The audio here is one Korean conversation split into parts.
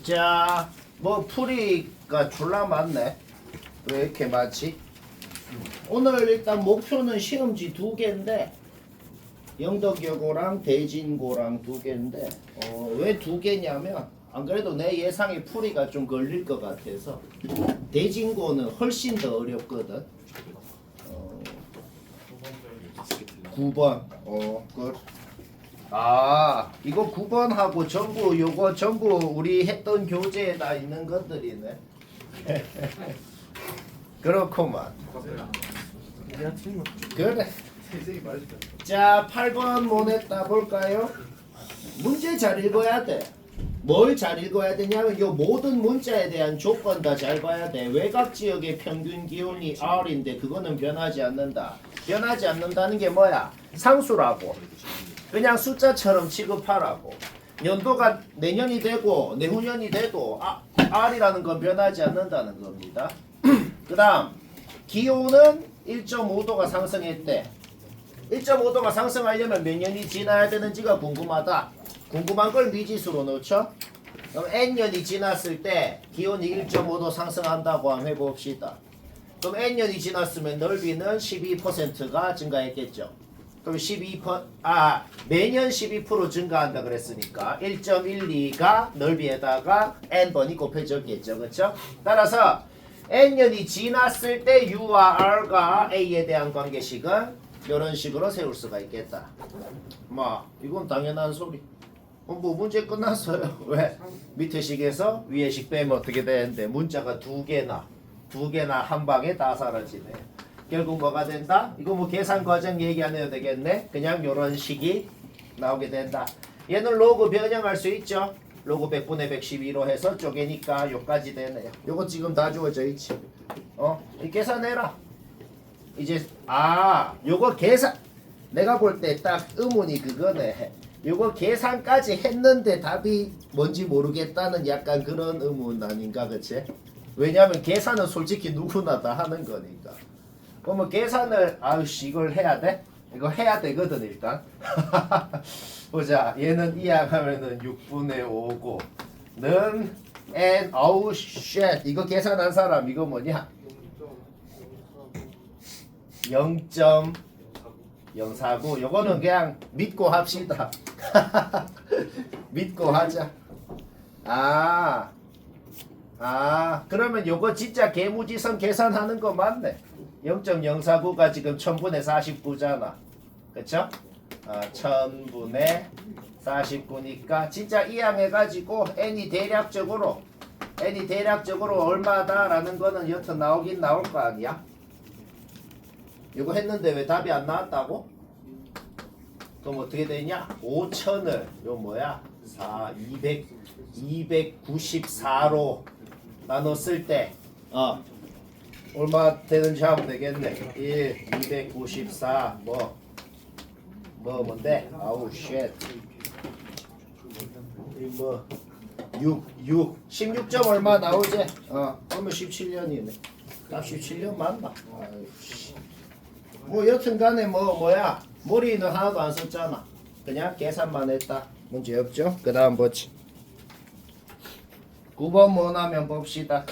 자, 뭐 풀이가 졸라 많네. 왜 이렇게 많지? 오늘 일단 목표는 시험지 2개인데 영덕여고랑 대진고랑 2개인데 왜 2개냐면 안 그래도 내 예상에 풀이가 좀 걸릴 것 같아서 대진고는 훨씬 더 어렵거든. 9번. 이거 9번하고 전부 요거 전부 우리 했던 교재에 다 있는 것들이네. 그렇구만. 그래. 자, 8번 뭐냈다 볼까요? 문제 잘 읽어야 돼. 뭘 잘 읽어야 되냐면 요 모든 문자에 대한 조건 다 잘 봐야 돼. 외곽 지역의 평균 기온이 R인데 그거는 변하지 않는다. 변하지 않는다는 게 뭐야? 상수라고. 그냥 숫자처럼 취급하라고. 연도가 내년이 되고 내후년이 돼도 R이라는 건 변하지 않는다는 겁니다. 그 다음 기온은 1.5도가 상승했대. 1.5도가 상승하려면 몇 년이 지나야 되는지가 궁금하다. 궁금한 걸 미지수로 넣죠. 그럼 N년이 지났을 때 기온이 1.5도 상승한다고 한번 해봅시다. 그럼 N년이 지났으면 넓이는 12%가 증가했겠죠. 그럼 매년 12% 증가한다 그랬으니까 1.12가 넓이에다가 N번이 곱해졌겠죠. 그렇죠? 따라서 N년이 지났을 때 U와 R과 A에 대한 관계식은 이런 식으로 세울 수가 있겠다. 이건 당연한 소리. 뭐 문제 끝났어요. 왜? 밑에 식에서 위에 식 빼면 어떻게 되는데 문자가 2개나 한 방에 다 사라지네. 결국 뭐가 된다? 이거 뭐 계산 과정 얘기 안 해도 되겠네. 그냥 이런 식이 나오게 된다. 얘는 로그 변형할 수 있죠. 로그 100분의 112로 해서 쪼개니까 요까지 되네요. 요거 지금 다 주어져 있지. 이 계산해라. 이제 요거 계산 내가 볼 때 딱 의문이 그거네. 요거 계산까지 했는데 답이 뭔지 모르겠다는 약간 그런 의문 아닌가, 그치? 왜냐면 계산은 솔직히 누구나 다 하는 거니까. 그러면 계산을 이걸 해야 돼? 이거 해야 되거든 일단. 보자. 얘는 이항하면은 6분의 5고 는 n shit 이거 계산한 사람 이거 뭐냐? 0.049 요거는 그냥 믿고 합시다. 믿고 하자. 그러면 요거 진짜 개무지선 계산하는 거 맞네. 0.049가 지금 1000분의 49잖아. 그쵸? 1000분의 49니까 진짜 이항해가지고 n이 대략적으로 얼마다라는 거는 여튼 나오긴 나올 거 아니야? 이거 했는데 왜 답이 안 나왔다고? 그럼 어떻게 되냐? 5000을 요 뭐야? 294로 나눴을 때 얼마 되는지 하면 되겠네. 294 뭔데? 쉣. 6 16점 얼마 나오지? 그러면 17년이네. 딱 17년 맞나? 뭐 여튼간에 뭐야? 머리는 하나도 안 썼잖아. 그냥 계산만 했다. 문제 없죠? 그 다음 뭐지? 9번 뭐냐면 봅시다.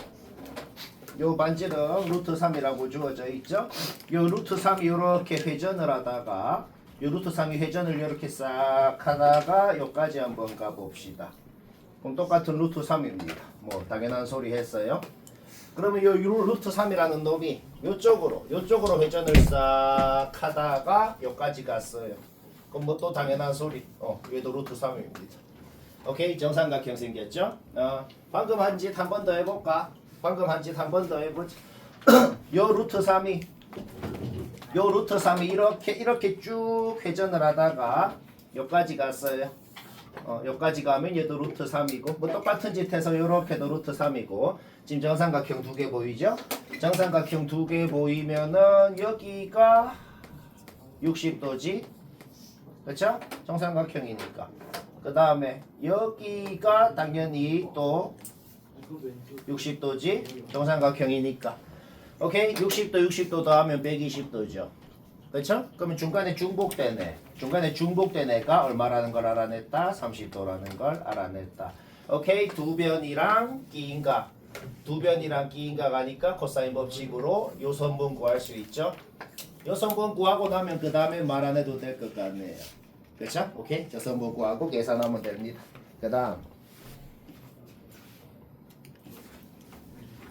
요 반지름 루트 3이라고 주어져 있죠? 요 루트 3이 이렇게 회전을 하다가 요 루트 3이 회전을 이렇게 싹 하다가 요까지 한번 가봅시다. 그럼 똑같은 루트 3입니다. 뭐 당연한 소리 했어요. 그러면 요 루트 3이라는 놈이 요쪽으로 회전을 싹 하다가 요까지 갔어요. 그럼 뭐 또 당연한 소리. 얘도 루트 3입니다. 오케이, 정삼각형 생겼죠? 방금 한 짓 한 번 더 해볼까? 요 루트 3이 이렇게 쭉 회전을 하다가 요까지 갔어요. 여기까지 가면 얘도 루트 3이고 뭐 똑같은 짓 해서 요렇게도 루트 3이고 지금 정삼각형 2개 보이죠? 정삼각형 2개 보이면은 여기가 60도지 그쵸? 정삼각형이니까 그 다음에 여기가 당연히 또 60도지 정삼각형이니까 오케이? 60도 더하면 120도죠 그쵸? 그러면 중간에 중복된 애가 얼마라는 걸 알아냈다? 30도라는 걸 알아냈다. 오케이, 두 변이랑 끼인각. 두 변이랑 끼인각 하니까 코사인 법칙으로 요 성분 구할 수 있죠. 요 성분 구하고 나면 그 다음에 말 안 해도 될 것 같네요. 그렇죠? 오케이, 저 성분 구하고 계산하면 됩니다. 그 다음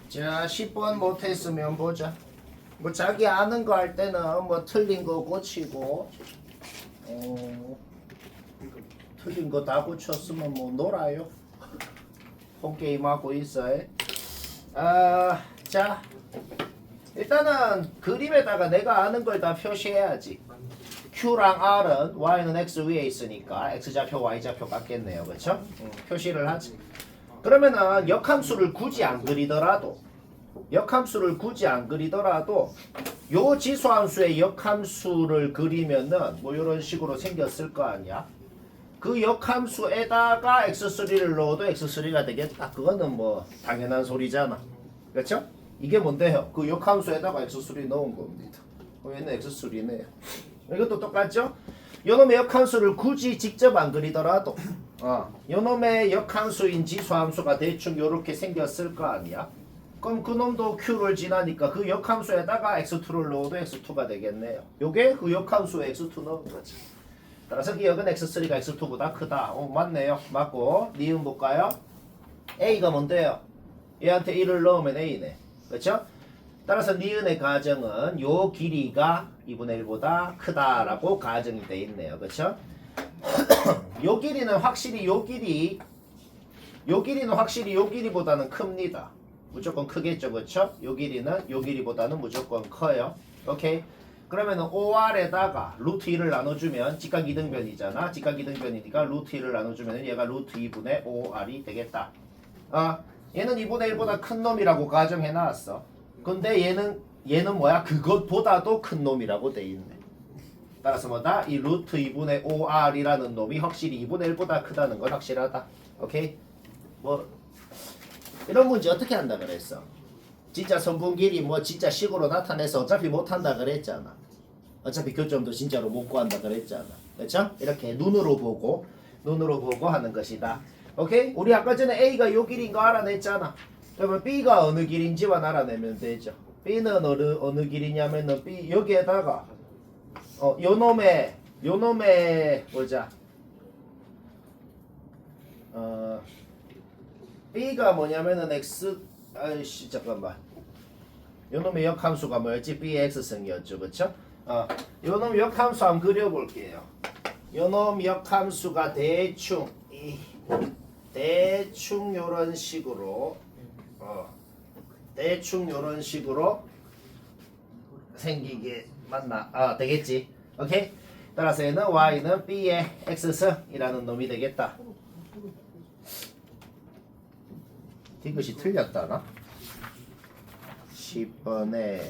자 10번 못했으면 보자. 뭐 자기 아는 거 할 때는 뭐 틀린 거 고치고 틀린 거 다 고쳤으면 뭐 놀아요. 홈게임하고 있어요. 자 일단은 그림에다가 내가 아는 걸 다 표시해야지. Q랑 R은 Y는 X 위에 있으니까 X좌표 Y좌표 같겠네요. 그렇죠? 표시를 하지. 그러면은 역함수를 굳이 안 그리더라도 요 지수함수의 역함수를 그리면은 뭐 이런 식으로 생겼을 거 아니야. 그 역함수에다가 x3를 넣어도 x3가 되겠다. 그거는 뭐 당연한 소리잖아. 그렇죠? 이게 뭔데요? 그 역함수에다가 x3 넣은 겁니다. 얘는 x3네요. 이것도 똑같죠? 요놈의 역함수를 굳이 직접 안 그리더라도 요놈의 역함수인 지수함수가 대충 요렇게 생겼을 거 아니야. 그럼 그놈도 q를 지나니까 그 역함수에다가 x2를 넣어도 x2가 되겠네요. 요게 그 역함수에 x2 넣은 거지. 따라서 기억은 x3가 x2보다 크다. 맞네요. 맞고 니은 볼까요? a가 뭔데요? 얘한테 1을 넣으면 a네. 그렇죠? 따라서 니은의 가정은 요 길이가 2분의 1보다 크다라고 가정이 돼 있네요. 그렇죠? 요 길이는 확실히 요 길이보다는 큽니다. 무조건 크겠죠. 그렇죠? 요 길이는 요 길이보다는 무조건 커요. 오케이? 그러면은 OR에다가 루트 2를 나눠주면 직각 이등변이잖아. 직각 이등변이니까 루트 2를 나눠주면 얘가 루트 2분의 OR이 되겠다. 얘는 2분의 1보다 큰 놈이라고 가정해 놨어. 근데 얘는 뭐야? 그것보다도 큰 놈이라고 돼 있네. 따라서 뭐다? 이 루트 2분의 OR이라는 놈이 확실히 2분의 1보다 크다는 건 확실하다. 오케이? 뭐 이런 문제 어떻게 한다 그랬어? 진짜 성분 길이 뭐 진짜 식으로 나타내서 어차피 못한다 그랬잖아. 어차피 교점도 진짜로 못 구한다 그랬잖아. 그렇죠? 이렇게 눈으로 보고 하는 것이다. 오케이? 우리 아까 전에 A가 요 길인 거 알아냈잖아. 그러면 B가 어느 길인지만 알아내면 되죠. B는 어느 길이냐면은 B 여기에다가 요놈의 보자. B가 뭐냐면은 X 아이씨 잠깐만. 요놈의 역함수가 뭐였지? B의 X승이었죠. 그쵸? 요놈 역함수 한번 그려볼게요. 요놈 역함수가 대충 요런 식으로 생기게 맞나? 되겠지. 오케이? 따라서 얘는 Y는 B의 X승이라는 놈이 되겠다. 이것이 틀렸다나? 10번에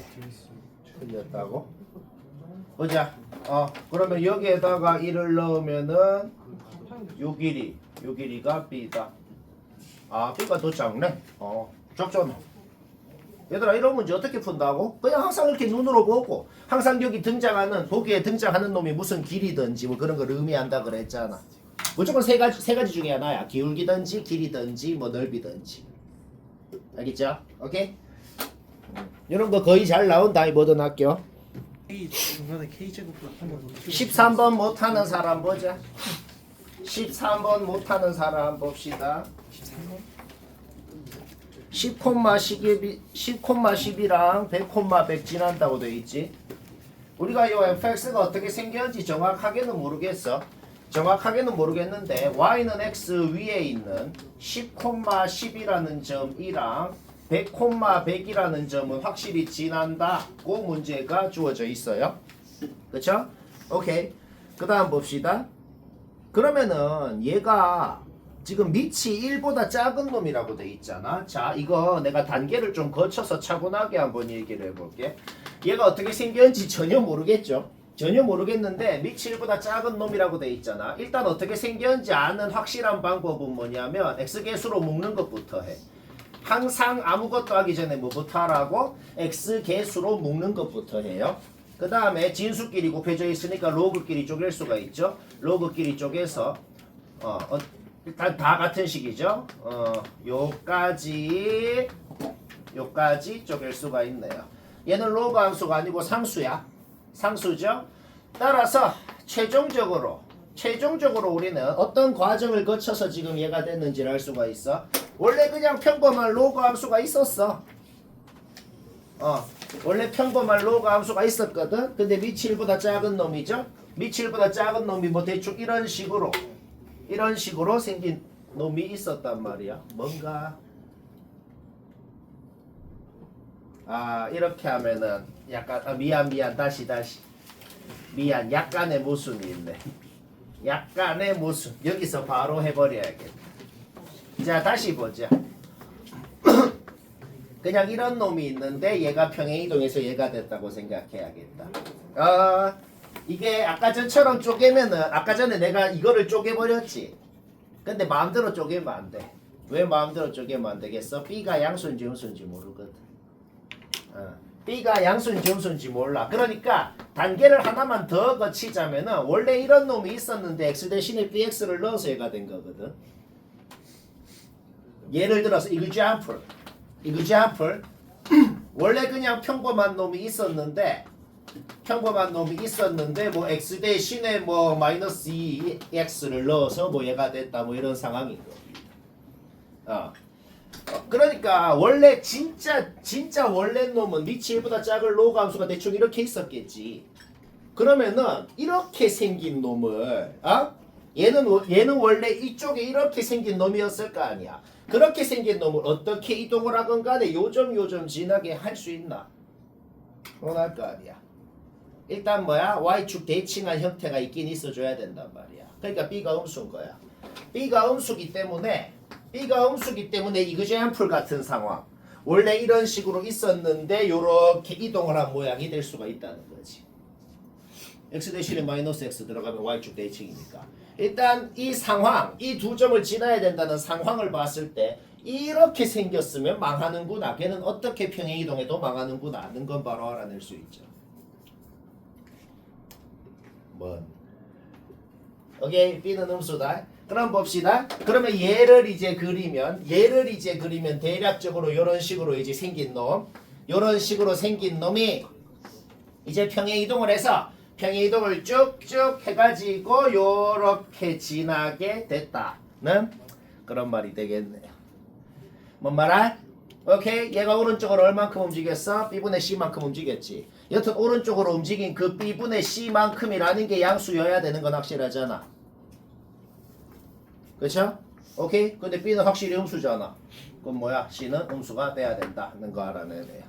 틀렸다고? 보자. 그러면 여기에다가 1을 넣으면은 요 길이가 B다. B가 더 작네. 적잖아. 얘들아 이런 문제 어떻게 푼다고? 그냥 항상 이렇게 눈으로 보고 항상 여기 보기에 등장하는 놈이 무슨 길이든지 뭐 그런 걸 의미한다 그랬잖아. 무조건 세 가지 중에 하나야. 기울기든지 길이든지 뭐 넓이든지. 알겠죠? 오케이? 이런 거 거의 잘 나온다 이 모든 학교. 13번 못하는 사람 보자. 13번 못하는 사람 봅시다. 10,10이랑 100,100 지난다고 돼 있지. 우리가 이 fx가 어떻게 생겼는지 정확하게는 모르겠는데 y는 x 위에 있는 10,10이라는 점이랑 100,100이라는 점은 확실히 지난다. 그 문제가 주어져 있어요. 그쵸? 오케이. 그 다음 봅시다. 그러면은 얘가 지금 밑이 1보다 작은 놈이라고 돼 있잖아. 자, 이거 내가 단계를 좀 거쳐서 차분하게 한번 얘기를 해볼게. 얘가 어떻게 생겼는지 전혀 모르겠죠. 전혀 모르겠는데 밑이 1보다 작은 놈이라고 돼 있잖아. 일단 어떻게 생겼는지 아는 확실한 방법은 뭐냐면 x개수로 묶는 것부터 해. 항상 아무것도 하기 전에 뭐부터 하라고? x개수로 묶는 것부터 해요. 그 다음에 진수끼리 곱해져 있으니까 로그끼리 쪼갤 수가 있죠. 로그끼리 쪼개서 일단 다 같은 식이죠. 요까지 쪼갤 수가 있네요. 얘는 로그 함수가 아니고 상수야. 상수죠. 따라서 최종적으로 우리는 어떤 과정을 거쳐서 지금 얘가 됐는지를 알 수가 있어. 원래 그냥 평범한 로그 함수가 있었어. 원래 평범한 로그 함수가 있었거든. 근데 미치 1보다 작은 놈이죠. 미치 1보다 작은 놈이 뭐 대충 이런 식으로 생긴 놈이 있었단 말이야. 뭔가 이렇게 하면은 약간 미안 다시 미안 약간의 모순이 있네. 약간의 모순. 여기서 바로 해버려야겠다. 자 다시 보자. 그냥 이런 놈이 있는데 얘가 평행이동해서 얘가 됐다고 생각해야겠다. 이게 아까 전처럼 쪼개면은 아까 전에 내가 이거를 쪼개버렸지. 근데 마음대로 쪼개면 안 돼. 왜 마음대로 쪼개면 안 되겠어? B가 양수인지 음수인지 모르거든. B가 양수인지 음수인지 몰라. 그러니까 단계를 하나만 더 거치자면은 원래 이런 놈이 있었는데 x 대신에 bx를 넣어서 얘가 된 거거든. 예를 들어서 example 원래 그냥 평범한 놈이 있었는데 뭐 x 대신에 뭐 마이너스 2x를 넣어서 뭐 얘가 됐다 뭐 이런 상황인 거. 그러니까 원래 진짜 원래 놈은 미치 1보다 작은 로그 함수가 대충 이렇게 있었겠지. 그러면은 이렇게 생긴 놈을 얘는 원래 이쪽에 이렇게 생긴 놈이었을 거 아니야. 그렇게 생긴 놈을 어떻게 이동을 하건 간에 요점 지나게 할 수 있나? 원할 거 아니야. 일단 뭐야? y축 대칭한 형태가 있긴 있어줘야 된단 말이야. 그러니까 b가 음수인 거야. b가 음수기 때문에 example 같은 상황 원래 이런 식으로 있었는데 요렇게 이동을 한 모양이 될 수가 있다는 거지. x 대신에 마이너스 x 들어가면 y축 대칭이니까 일단 이 상황 이 두 점을 지나야 된다는 상황을 봤을 때 이렇게 생겼으면 망하는구나. 걔는 어떻게 평행이동해도 망하는구나 하는 건 바로 알아낼 수 있죠. 오케이 B는 음수다. 그럼 봅시다. 그러면 얘를 이제 그리면 대략적으로 이런 식으로 이제 생긴 놈이 이제 평행이동을 해서 평행이동을 쭉쭉 해가지고 요렇게 지나게 됐다는 그런 말이 되겠네요. 뭔 말아? 오케이 얘가 오른쪽으로 얼만큼 움직였어? B분의 C만큼 움직였지. 여튼 오른쪽으로 움직인 그 B분의 C만큼이라는 게 양수여야 되는 건 확실하잖아. 그쵸? 오케이? 근데 B는 확실히 음수잖아. 그럼 뭐야? C는 음수가 돼야 된다는 거 알아내네요.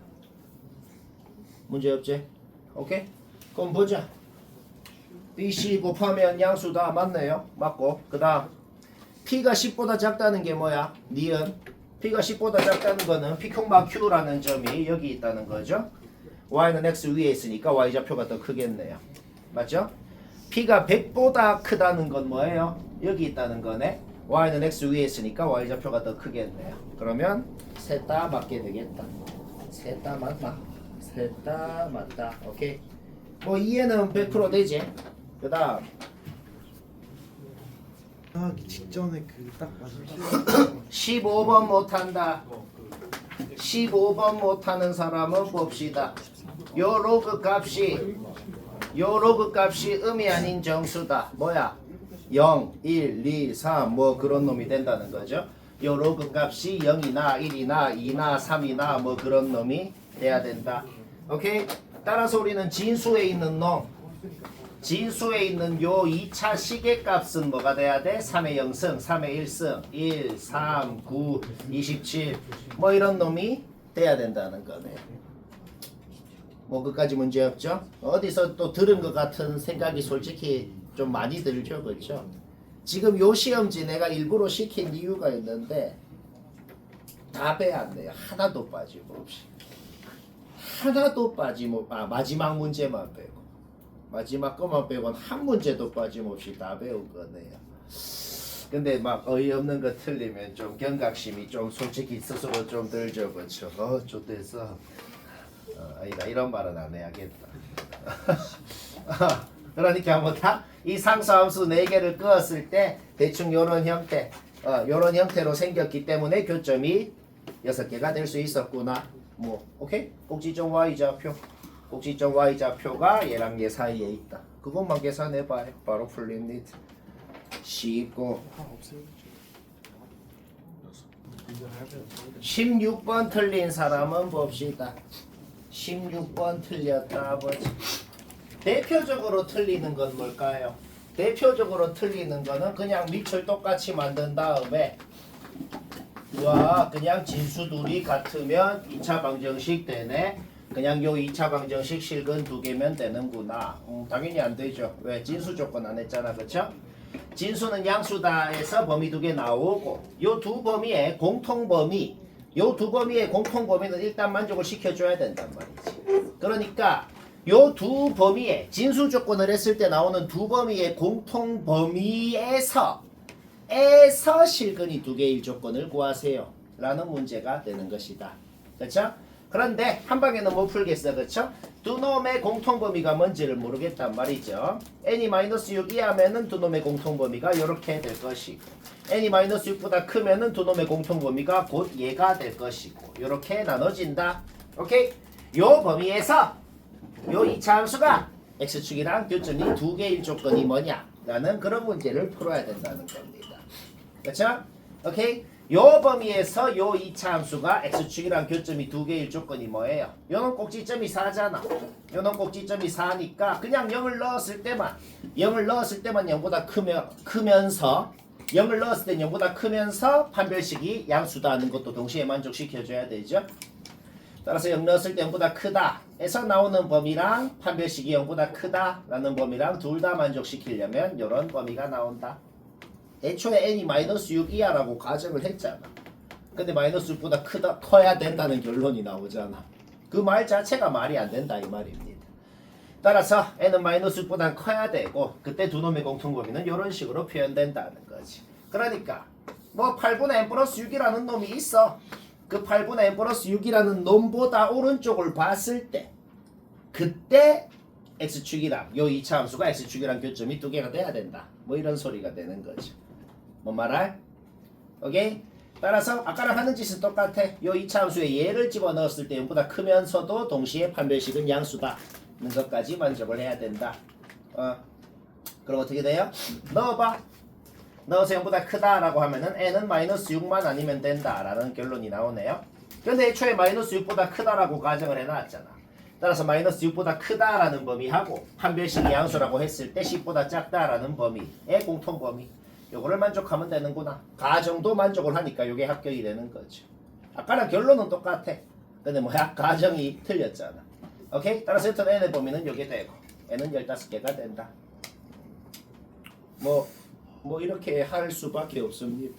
문제 없지? 오케이? 그럼 보자. BC 곱하면 양수다. 맞네요. 맞고. 그 다음 P가 10보다 작다는 게 뭐야? 니은 P가 10보다 작다는 거는 P, Q라는 점이 여기 있다는 거죠. Y는 X 위에 있으니까 Y좌표가 더 크겠네요. 맞죠? P가 100보다 크다는 건 뭐예요? 여기 있다는 거네. Y는 X 위에 있으니까 Y좌표가 더 크겠네요. 그러면 셋 다 맞게 되겠다. 셋 다 맞다. 오케이. 뭐 이해는 100% 되지. 그 다음 하기 직전에 그 딱 맞으면 15번 못한다. 15번 못하는 사람은 봅시다. 요 로그 값이 음이 아닌 정수다. 뭐야? 0, 1, 2, 3 뭐 그런 놈이 된다는 거죠. 요 로그 값이 0이나 1이나 2나 3이나 뭐 그런 놈이 돼야 된다. 오케이? 따라서 우리는 진수에 있는 요 2차 시계값은 뭐가 돼야 돼? 3의 0승, 3의 1승, 1, 3, 9, 27 뭐 이런 놈이 돼야 된다는 거네. 뭐 그까지 문제 없죠? 어디서 또 들은 것 같은 생각이 솔직히 좀 많이 들죠, 그렇죠? 지금 요 시험지 내가 일부러 시킨 이유가 있는데 다 빼앗네요. 하나도 빠짐없이. 마지막 문제만 빼고. 마지막 것만 빼고는 한 문제도 빠짐없이 다 배운 거네요. 근데 막 어이없는 거 틀리면 좀 경각심이 좀 솔직히 스스로 좀 들죠, 그렇죠? 좋댔어. 아니다 이런 말은 안 해야겠다. 그러니까 뭐 다 이 상수함수 4개를 그었을 때 대충 요런 형태 요런 형태로 생겼기 때문에 교점이 6개가 될 수 있었구나. 뭐 오케이? 꼭지점 y좌표. 꼭지점 y좌표가 얘랑 얘 사이에 있다. 그것만 계산해봐요. 바로 풀립니다. 쉽고. 16번 틀린 사람은 봅시다. 16번 틀렸다 아버지. 대표적으로 틀리는 건 뭘까요? 대표적으로 틀리는 거는 그냥 밑을 똑같이 만든 다음에 와 그냥 진수둘이 같으면 2차 방정식 되네. 그냥 요 2차 방정식 실근 2개면 되는구나. 당연히 안 되죠. 왜? 진수 조건 안 했잖아. 그쵸? 진수는 양수다에서 범위 2개 나오고 요 두 범위의 공통범위 요 두 범위의 공통범위는 일단 만족을 시켜줘야 된단 말이지. 그러니까 요 두 범위의 진수 조건을 했을 때 나오는 두 범위의 공통범위에서 실근이 2개일 조건을 구하세요 라는 문제가 되는 것이다. 그렇죠? 그런데 한 방에는 못 풀겠어. 그렇죠? 두 놈의 공통범위가 뭔지를 모르겠단 말이죠. n-6 이하면은 두 놈의 공통범위가 이렇게 될 것이고 n-6보다 크면은 두 놈의 공통범위가 곧 얘가 될 것이고 이렇게 나눠진다. 오케이? 요 범위에서 요 2차 함수가 x축이랑 교점이 2개일 조건이 뭐냐 라는 그런 문제를 풀어야 된다는 겁니다. 그렇죠? 오케이? 요 범위에서 요 2차 함수가 x축이랑 교점이 2개일 조건이 뭐예요? 요놈 꼭지점이 4잖아. 요놈 꼭지점이 4니까 그냥 0을 넣었을 때만 0보다 크면서 0을 넣었을 때 0보다 크면서 판별식이 양수다 하는 것도 동시에 만족시켜줘야 되죠. 따라서 0 넣었을 때 0보다 크다 에서 나오는 범위랑 판별식이 0보다 크다 라는 범위랑 둘 다 만족시키려면 요런 범위가 나온다. 애초에 n이-6 이하라고 가정을 했잖아. 근데 -6보다 커야 된다는 결론이 나오잖아. 그 말 자체가 말이 안 된다 이 말입니다. 따라서 n은 -6보다 커야 되고 그때 두 놈의 공통범위는 이런 식으로 표현된다는 거지. 그러니까 뭐 8분의 n 플러스 6이라는 놈이 있어. 그 8분의 n 플러스 6이라는 놈보다 오른쪽을 봤을 때 그때 x축이랑 요 2차 함수가 x축이랑 교점이 2개가 돼야 된다. 뭐 이런 소리가 되는 거죠. 뭔 말할? 오케이? 따라서 아까랑 하는 짓은 똑같아. 요 2차 함수에 얘를 집어넣었을 때 0보다 크면서도 동시에 판별식은 양수다 는 것까지 만족을 해야 된다. 그럼 어떻게 돼요? 넣어봐. 넣어서 0보다 크다라고 하면은 n은 -6만 아니면 된다라는 결론이 나오네요. 근데 애초에 -6보다 크다라고 가정을 해놨잖아. 따라서 -6보다 크다라는 범위하고 판별식이 양수라고 했을 때 10보다 작다라는 범위의 공통범위 요거를 만족하면 되는구나. 가정도 만족을 하니까 요게 합격이 되는 거죠. 아까랑 결론은 똑같아. 근데 뭐야? 가정이 틀렸잖아. 오케이? 따라서 일단 n의 범위는 요게 되고 n은 15개가 된다. 뭐 이렇게 할 수밖에 없습니다.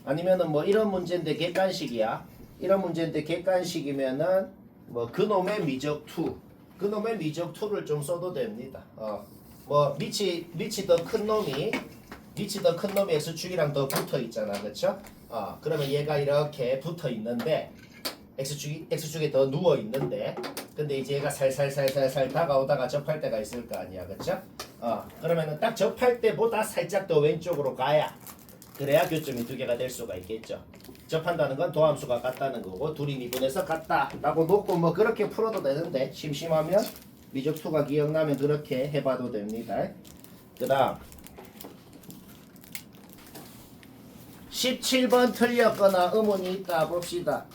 아니면은 뭐 이런 문제인데 객관식이야. 이런 문제인데 객관식이면은 뭐 그놈의 미적 2 그놈의 미적 2를 좀 써도 됩니다. 뭐 밑이 더 큰 놈이 x축이랑 더 붙어 있잖아. 그렇죠? 그러면 얘가 이렇게 붙어 있는데 x축이 더 누워 있는데 근데 이제 얘가 살살살살살 다가오다가 접할 때가 있을 거 아니야. 그렇죠? 그러면은 딱 접할 때보다 살짝 더 왼쪽으로 가야 그래야 교점이 2개가 될 수가 있겠죠. 접한다는 건 도함수가 같다는 거고 둘이 미분해서 같다 라고 놓고 뭐 그렇게 풀어도 되는데 심심하면 미적 2가 기억나면 그렇게 해봐도 됩니다. 그 다음 17번 틀렸거나 의문이 있다 봅시다.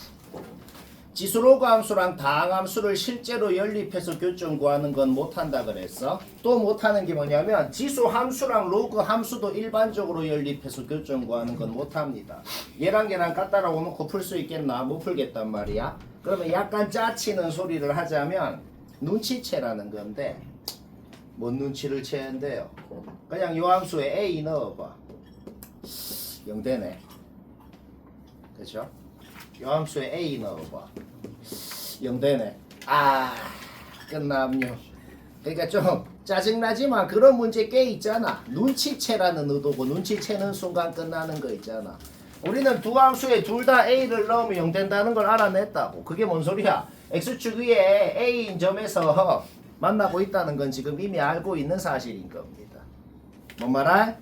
지수로그 함수랑 다항함수를 실제로 연립해서 교점 구하는 건 못한다 그랬어. 또 못하는 게 뭐냐면 지수 함수랑 로그 함수도 일반적으로 연립해서 교점 구하는 건 못합니다. 얘랑 얘랑 같다라고 놓고 풀 수 있겠나? 못 풀겠단 말이야. 그러면 약간 짜치는 소리를 하자면 눈치채라는 건데 뭔 눈치를 채는데요. 그냥 요 함수에 a 넣어봐. 0 되네. 그렇죠? 요 함수에 a 넣어봐. 0 되네. 끝남요. 그러니까 좀 짜증나지만 그런 문제 꽤 있잖아. 눈치채라는 의도고 눈치채는 순간 끝나는 거 있잖아. 우리는 두 함수에 둘 다 a를 넣으면 0 된다는 걸 알아냈다고. 그게 뭔 소리야? x축 위에 a인 점에서 만나고 있다는 건 지금 이미 알고 있는 사실인 겁니다. 뭔 말할?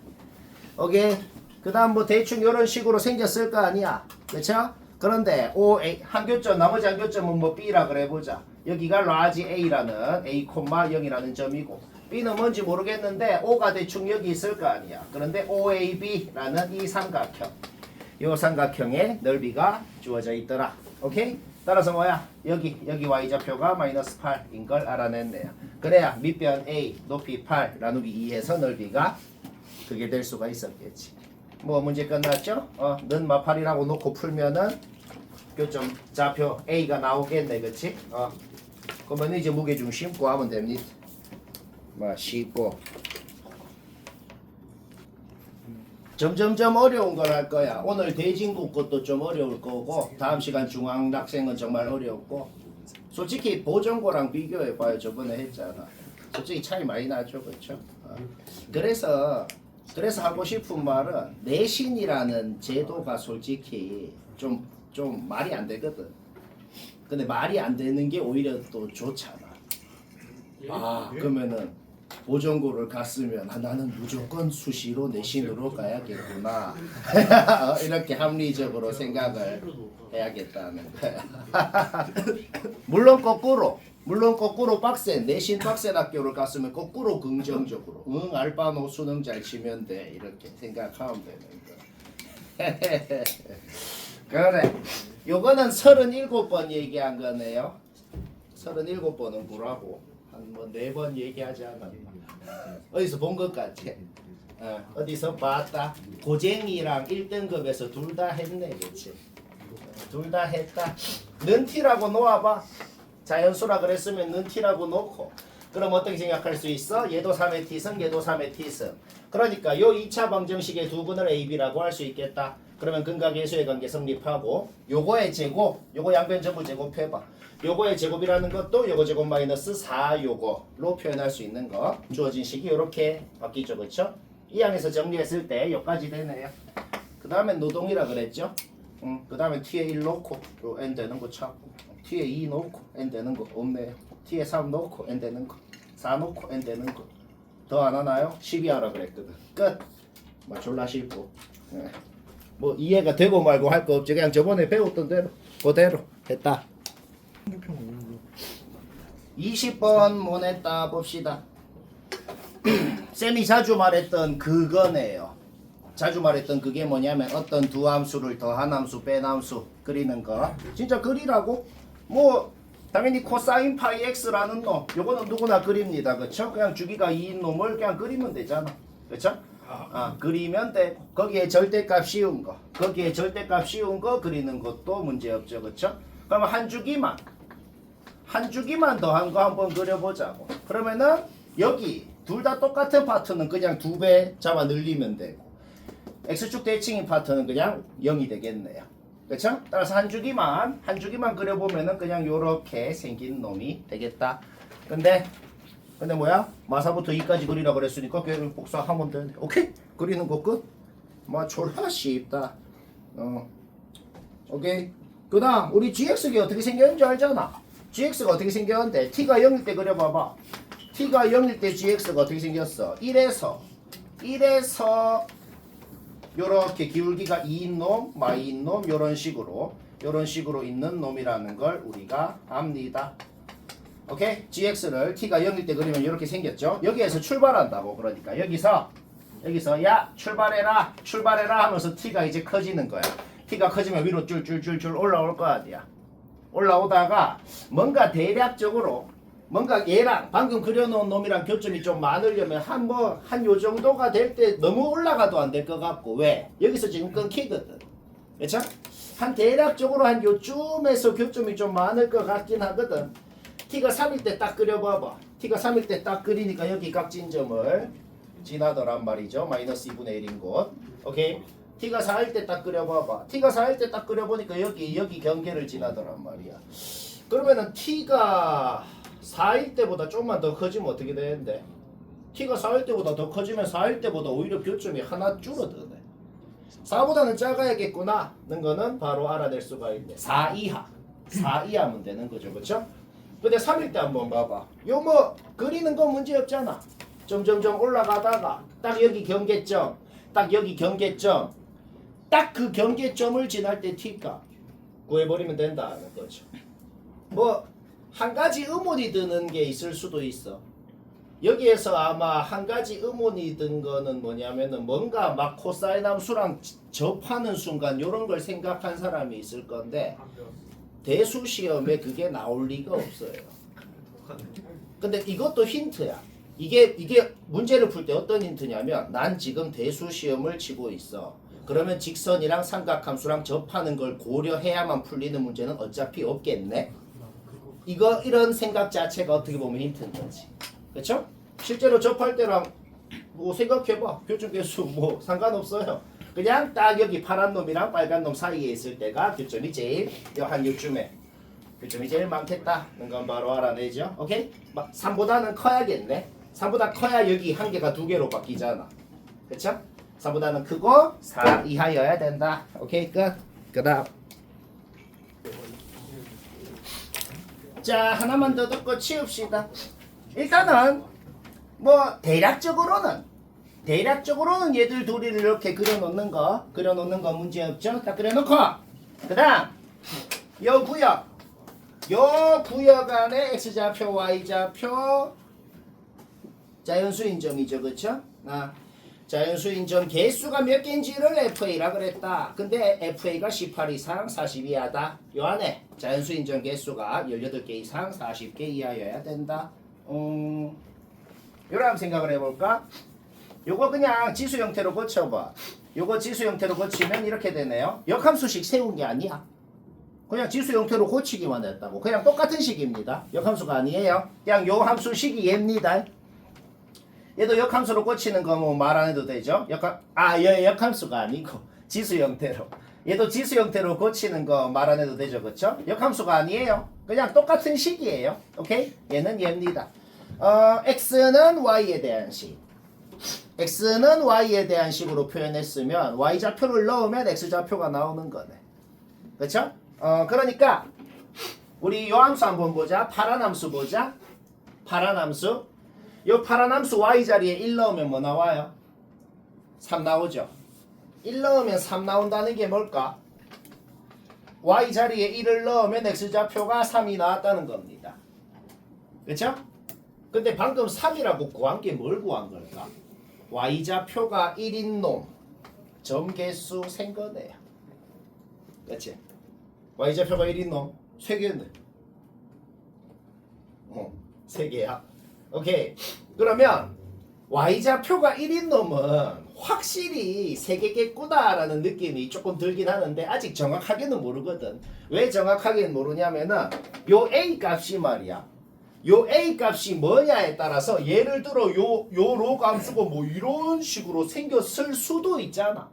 오케이. 그 다음 뭐 대충 이런 식으로 생겼을 거 아니야. 그쵸? 그런데 OA 한 교점 나머지 한 교점은 뭐 B라 그래보자. 여기가 라지 A라는 A, 0이라는 점이고 B는 뭔지 모르겠는데 O가 대충 여기 있을 거 아니야. 그런데 OAB라는 이 삼각형 이 삼각형의 넓이가 주어져 있더라. 오케이? 따라서 뭐야? 여기 y좌표가 마이너스 8인 걸 알아냈네요. 그래야 밑변 A 높이 8 나누기 2에서 넓이가 그게 될 수가 있었겠지. 뭐 문제 끝났죠? 는 마팔이라고 놓고 풀면은 교점 좌표 A가 나오겠네, 그치? 그러면 이제 무게중심 구하면 됩니다. 뭐 쉽고 점점점 어려운 걸 할 거야. 오늘 대진국 것도 좀 어려울 거고 다음 시간 중앙학생은 정말 어렵고 솔직히 보전고랑 비교해봐요. 저번에 했잖아. 솔직히 차이 많이 나죠, 그렇죠? 그래서 하고 싶은 말은 내신이라는 제도가 솔직히 좀 말이 안 되거든. 근데 말이 안 되는 게 오히려 또 좋잖아. 그러면은 보전고를 갔으면 나는 무조건 수시로 내신으로 가야겠구나. 이렇게 합리적으로 생각을 해야겠다는 거야. 물론 거꾸로 빡센 내신 빡센 학교를 갔으면 거꾸로 긍정적으로 알바노 수능 잘 치면 돼 이렇게 생각하면 되는 거야. 그래. 요거는 37번 얘기한 거네요. 37번은 뭐라고? 한 뭐 4번 얘기하지 않았나? 어디서 본 것 같아. 어디서 봤다. 고쟁이랑 1등급에서 둘 다 했네, 그치? 둘 다 했다. 는 T라고 놓아봐. 자연수라 그랬으면 는 T라고 놓고. 그럼 어떻게 생각할 수 있어? 얘도 3의 T승, 얘도 3의 T승. 그러니까 요 2차 방정식의 두 분을 A, B라고 할 수 있겠다. 그러면 근각계수의 관계 성립하고 요거의 제곱, 요거 양변 전부 제곱해봐. 요거의 제곱이라는 것도 요거 제곱 마이너스 4 요거로 표현할 수 있는 거. 주어진 식이 요렇게 바뀌죠, 그쵸? 이 항에서 정리했을 때 요까지 되네요. 그 다음에 노동이라 그랬죠? 그 다음에 T에 1 놓고 요 N 되는 거 찾고 T에 2 놓고 N 되는 거 없네요. T에 3 놓고 N 되는 거 4 놓고 N 되는 거 더 안 하나요? 12 하라 그랬거든. 끝! 뭐 졸라 쉽고 뭐 이해가 되고 말고 할 거 없지. 그냥 저번에 배웠던 대로 그대로 했다. 20번 모냈다 봅시다. 쌤이 자주 말했던 그거네요. 자주 말했던 그게 뭐냐면 어떤 두 함수를 더한 함수 뺀 함수 그리는 거. 진짜 그리라고? 뭐 당연히 코사인 파이 x라는 놈 요거는 누구나 그립니다. 그쵸? 그냥 주기가 2인 놈을 그냥 그리면 되잖아. 그쵸? 그리면 돼. 거기에 절대값 씌운 거 그리는 것도 문제없죠. 그쵸? 그러면 한 주기만 더한 거 한번 그려보자고. 그러면은 여기 둘 다 똑같은 파트는 그냥 2배 잡아 늘리면 되고 x축 대칭인 파트는 그냥 0이 되겠네요. 그쵸? 따라서 한 주기만 그려보면은 그냥 요렇게 생긴 놈이 되겠다. 근데 뭐야? 마사부터 2까지 그리라 그랬으니까 걔를 복사하면 돼. 오케이? 그리는 거 끝? 뭐 졸라 쉽다. 오케이? 그 다음 우리 gx가 어떻게 생겼는지 알잖아. gx가 어떻게 생겼는데 t가 0일 때 그려봐봐. t가 0일 때 gx가 어떻게 생겼어? 1에서 요렇게 기울기가 2인 놈, 마이인 놈 요런 식으로 있는 놈이라는 걸 우리가 압니다. 오케이? gx를 t가 0일 때 그리면 이렇게 생겼죠? 여기에서 출발한다고. 그러니까 여기서 야 출발해라 하면서 t가 이제 커지는 거야. t가 커지면 위로 줄 올라올 거 아니야. 올라오다가 뭔가 대략적으로 뭔가 얘랑 방금 그려놓은 놈이랑 교점이 좀 많으려면 한 요 정도가 될 때 너무 올라가도 안 될 것 같고. 왜? 여기서 지금 끊기거든. 그쵸? 한 대략적으로 한 요쯤에서 교점이 좀 많을 것 같긴 하거든. t가 3일 때 딱 그려봐봐. t가 3일 때 딱 그리니까 여기 각진점을 지나더란 말이죠. 마이너스 2분의 1인 곳. 오케이? t가 4일 때 딱 그려봐봐. t가 4일 때 딱 그려보니까 여기 경계를 지나더란 말이야. 그러면은 t가 4일 때보다 좀만 더 커지면 어떻게 되는데? t가 4일 때보다 더 커지면 4일 때보다 오히려 교점이 하나 줄어드네. 4보다는 작아야겠구나 는 거는 바로 알아낼 수가 있네. 4 이하면 되는 거죠. 그쵸? 근데 3일 때 한번 봐봐. 요 뭐 그리는 건 문제 없잖아. 점점점 올라가다가 딱 여기 경계점 딱 여기 경계점. 딱 그 경계점을 지날 때 t값 구해버리면 된다는 거죠. 뭐 한 가지 의문이 드는 게 있을 수도 있어. 여기에서 아마 한 가지 의문이 든 거는 뭐냐면은 뭔가 막 코사인 함수랑 접하는 순간 이런 걸 생각한 사람이 있을 건데 대수 시험에 그게 나올 리가 없어요. 근데 이것도 힌트야. 이게 문제를 풀 때 어떤 힌트냐면 난 지금 대수 시험을 치고 있어. 그러면 직선이랑 삼각함수랑 접하는 걸 고려해야만 풀리는 문제는 어차피 없겠네. 이런 생각 자체가 어떻게 보면 힌트인 거지. 그렇죠? 실제로 접할 때랑 뭐 생각해봐. 교점계수 뭐 상관없어요. 그냥 딱 여기 파란 놈이랑 빨간 놈 사이에 있을 때가 교점이 제일 한 요쯤에 교점이 제일 많겠다는 건 바로 알아내죠. 오케이? 3보다는 커야겠네. 3보다 커야 여기 한 개가 두 개로 바뀌잖아. 그렇죠? 3보다는 크고 4 이하여야 된다. 오케이? 끝. 그다음 자 하나만 더 듣고 치웁시다. 일단은 뭐 대략적으로는 얘들 둘이를 이렇게 그려놓는 거 문제 없죠? 딱 그려놓고 그다음 요 구역 안에 x좌표 y좌표 자연수인점이죠. 그쵸? 자연수인점 개수가 몇 개인지를 FA라 그랬다. 근데 FA가 18 이상 40 이하다. 요 안에 자연수인점 개수가 18개 이상 40개 이하여야 된다. 요런 생각을 해볼까? 요거 그냥 지수 형태로 고쳐봐. 요거 지수 형태로 고치면 이렇게 되네요. 역함수식 세운 게 아니야. 그냥 지수 형태로 고치기만 했다고. 그냥 똑같은 식입니다. 역함수가 아니에요. 그냥 요 함수식이 얘입니다. 얘도 역함수로 고치는 거 뭐 말 안 해도 되죠? 역함수가 아니고 지수 형태로. 얘도 지수 형태로 고치는 거 말 안 해도 되죠, 그렇죠? 역함수가 아니에요. 그냥 똑같은 식이에요. 오케이? 얘는 얘입니다. x는 y에 대한 식. x는 y에 대한 식으로 표현했으면 y좌표를 넣으면 x좌표가 나오는 거네. 그렇죠? 그러니까 우리 요 함수 한번 보자. 파란 함수 보자. 파란 함수. 요 파란 함수 y 자리에 1 넣으면 뭐 나와요? 3 나오죠. 1 넣으면 3 나온다는 게 뭘까? y 자리에 1을 넣으면 x좌표가 3이 나왔다는 겁니다. 그렇죠? 근데 방금 3이라고 구한 게 뭘 구한 걸까? y좌표가 1인 놈 점개수 센 거네요. 그렇지? y좌표가 1인 놈 3개네. 3개야. 오케이. 그러면 y좌표가 1인 놈은 확실히 3개겠구나라는 느낌이 조금 들긴 하는데 아직 정확하게는 모르거든. 왜 정확하게는 모르냐면은 요 a 값이 말이야. 요 a 값이 뭐냐에 따라서 예를 들어 요 로 함수가 뭐 이런 식으로 생겼을 수도 있잖아.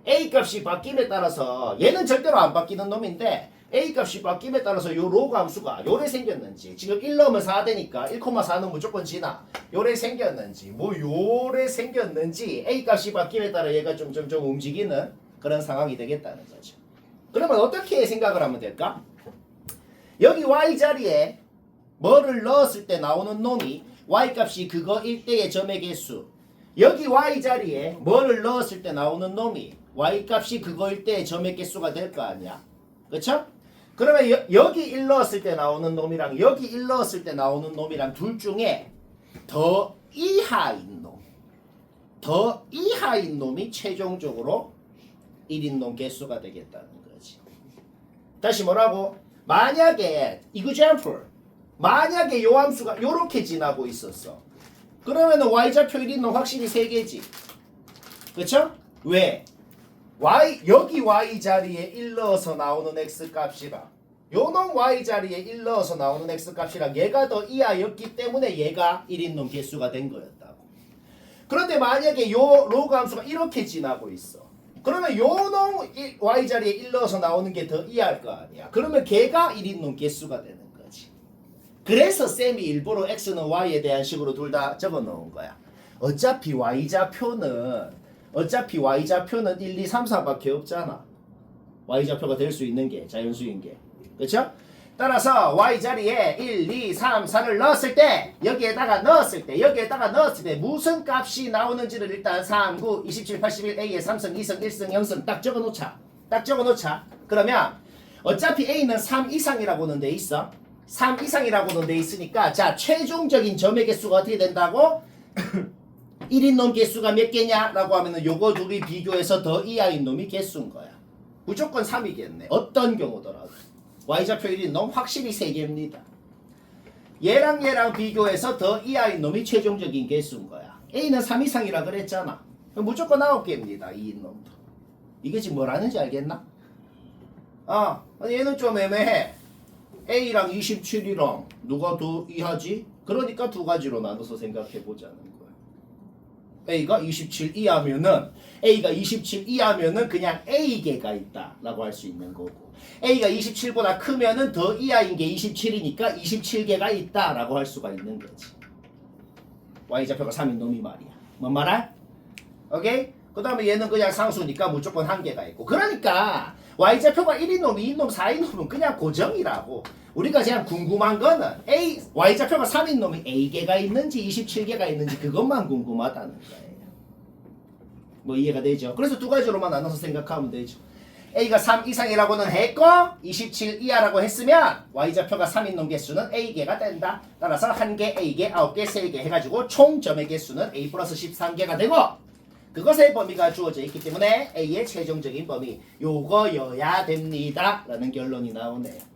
a 값이 바뀜에 따라서 얘는 절대로 안 바뀌는 놈인데 a 값이 바뀜에 따라서 요 로그 함수가 요래 생겼는지 지금 1 넣으면 4 되니까 1,4는 무조건 지나 요래 생겼는지 뭐 요래 생겼는지 a 값이 바뀜에 따라 얘가 좀 움직이는 그런 상황이 되겠다는 거죠. 그러면 어떻게 생각을 하면 될까? 여기 y 자리에 뭐를 넣었을 때 나오는 놈이 y 값이 그거일 때의 점의 개수. 여기 y 자리에 뭐를 넣었을 때 나오는 놈이 y 값이 그거일 때의 점의 개수가 될 거 아니야. 그쵸? 그러면 여기 1 넣었을 때 나오는 놈이랑 여기 1 넣었을 때 나오는 놈이랑 둘 중에 더 이하인 놈이 최종적으로 1인 놈 개수가 되겠다는 거지. 다시 뭐라고? 만약에 example 만약에 요 함수가 요렇게 지나고 있었어. 그러면은 y좌표 1인 놈 확실히 3개지. 그쵸? 왜? 여기 y 자리에 1 넣어서 나오는 x 값이랑 요놈 y 자리에 1 넣어서 나오는 x 값이랑 얘가 더 이하였기 때문에 얘가 1인 놈 개수가 된 거였다고. 그런데 만약에 요 로그 함수가 이렇게 지나고 있어. 그러면 요놈 y 자리에 1 넣어서 나오는 게 더 이하일 거 아니야. 그러면 걔가 1인 놈 개수가 되는 거지. 그래서 쌤이 일부러 x는 y에 대한 식으로 둘 다 적어 놓은 거야. 어차피 y좌표는 1, 2, 3, 4밖에 없잖아. y좌표가 될 수 있는 게 자연수인 게. 그렇죠? 따라서 y 자리에 1, 2, 3, 4를 넣었을 때 여기에다가 넣었을 때 무슨 값이 나오는지를 일단 3, 9, 27, 81, A에 3승, 2승, 1승, 0승 딱 적어놓자. 그러면 어차피 A는 3 이상이라고는 돼 있어. 3 이상이라고는 돼 있으니까 자 최종적인 점의 개수가 어떻게 된다고? 1인 놈 개수가 몇 개냐라고 하면은 요거 둘이 비교해서 더 이하인 놈이 개수인 거야. 무조건 3이겠네. 어떤 경우더라도. y좌표 1인 놈 확실히 3개입니다. 얘랑 비교해서 더 이하인 놈이 최종적인 개수인 거야. A는 3 이상이라 그랬잖아. 그럼 무조건 9개입니다. 2인 놈도. 이게 지금 뭐라는지 알겠나? 얘는 좀 애매해. A랑 27이랑 누가 더 이하지? 그러니까 두 가지로 나눠서 생각해 보자는 거야. A가 27 이하면은 그냥 A개가 있다라고 할 수 있는 거고 A가 27보다 크면은 더 이하인 게 27이니까 27개가 있다라고 할 수가 있는 거지. Y좌표가 3인 놈이 말이야. 뭔 말할? 오케이? 그 다음에 얘는 그냥 상수니까 무조건 한 개가 있고 그러니까 Y좌표가 1인 놈, 2인 놈, 4인 놈은 그냥 고정이라고. 우리가 그냥 궁금한 거는 Y좌표가 3인 놈이 A개가 있는지 27개가 있는지 그것만 궁금하다는 거예요. 뭐 이해가 되죠? 그래서 두 가지로만 나눠서 생각하면 되죠. A가 3 이상이라고는 했고 27 이하라고 했으면 Y좌표가 3인 놈 개수는 A개가 된다. 따라서 1개, A개, 9개, 3개 해가지고 총 점의 개수는 A 플러스 13개가 되고 그것의 범위가 주어져 있기 때문에 A의 최종적인 범위 요거여야 됩니다 라는 결론이 나오네요.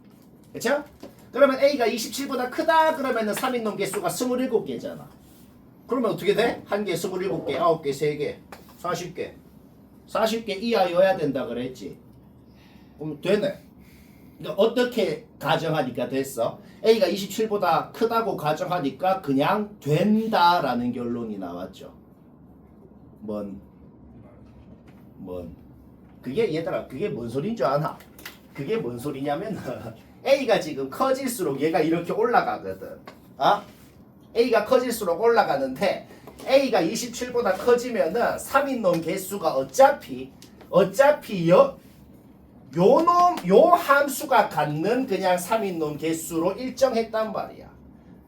그쵸? 그러면 A가 27보다 크다 그러면은 3인 놈 개수가 27개잖아. 그러면 어떻게 돼? 1개, 27개, 9개, 3개, 40개 40개 이하여야 된다 그랬지. 그럼 되네. 그러니까 어떻게 가정하니까 됐어? A가 27보다 크다고 가정하니까 그냥 된다라는 결론이 나왔죠. 뭔 그게 얘들아 그게 뭔 소린 줄 아나? 그게 뭔 소리냐면 A가 지금 커질수록 얘가 이렇게 올라가거든. A가 커질수록 올라가는데 A가 27보다 커지면은 3인 놈 개수가 어차피 요 함수가 갖는 그냥 3인 놈 개수로 일정했단 말이야.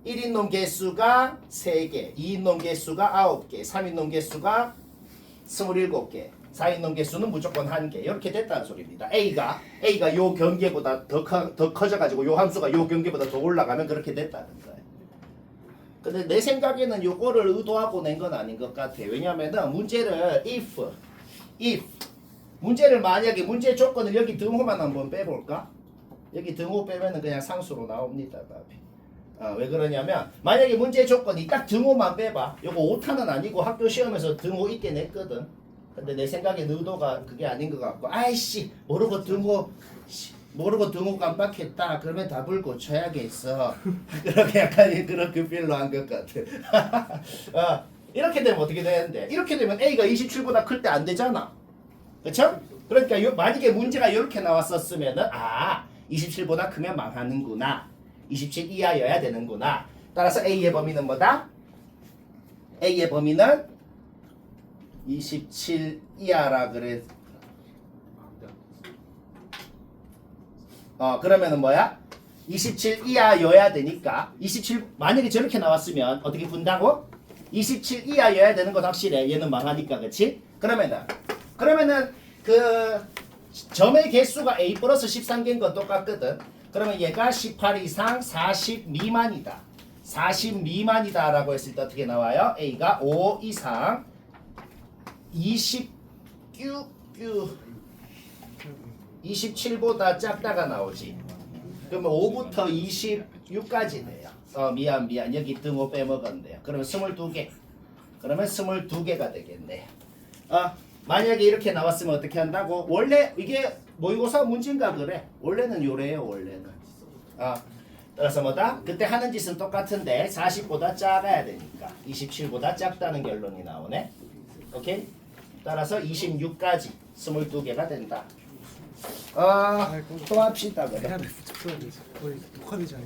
1인 놈 개수가 3개, 2인 놈 개수가 9개, 3인 놈 개수가 27개, 4인 놈 개수는 무조건 1개. 이렇게 됐다는 소리입니다. A가 요 경계보다 더 커져가지고 요 함수가 요 경계보다 더 올라가면 그렇게 됐다는 거예요. 근데 내 생각에는 요거를 의도하고 낸 건 아닌 것 같아. 왜냐면은 문제를 if 문제를 만약에 문제 조건을 여기 등호만 한번 빼볼까? 여기 등호 빼면은 그냥 상수로 나옵니다. 답이. 왜 그러냐면 만약에 문제 조건이 딱 등호만 빼봐. 요거 오타는 아니고 학교 시험에서 등호 있게 냈거든. 근데 내 생각엔 의도가 그게 아닌 것 같고 아이씨 모르고 등호 깜빡했다. 그러면 답을 고쳐야겠어. 그렇게 약간 그런 급필로 한 것 같아. 이렇게 되면 어떻게 되는데? 이렇게 되면 A가 27보다 클 때 안 되잖아. 그쵸? 그러니까 만약에 문제가 이렇게 나왔었으면은 27보다 크면 망하는구나. 27 이하여야 되는구나. 따라서 A의 범위는 뭐다? A의 범위는 27 이하라 그래. 그러면은 뭐야? 27 이하여야 되니까 27 만약에 저렇게 나왔으면 어떻게 분다고? 27 이하여야 되는 건 확실해. 얘는 망하니까 그치? 그러면은 그 점의 개수가 A 플러스 13개인 건 똑같거든. 그러면 얘가 18 이상 40 미만이다. 40 미만이다 라고 했을 때 어떻게 나와요? A가 5 이상 27보다 작다가 나오지. 그러면 5부터 26까지네요. 미안 여기 등호 빼먹었네요. 그러면 22개. 그러면 22개가 되겠네. 만약에 이렇게 나왔으면 어떻게 한다고? 원래 이게 모의고사 문제인가 그래. 원래는 요래요. 원래는. 따라서 뭐다? 그때 하는 짓은 똑같은데 40보다 작아야 되니까 27보다 작다는 결론이 나오네. 오케이? 따라서 26까지 22개가 된다. 또 합시다 그래. 해야 돼. 거의 녹화되지 않았어.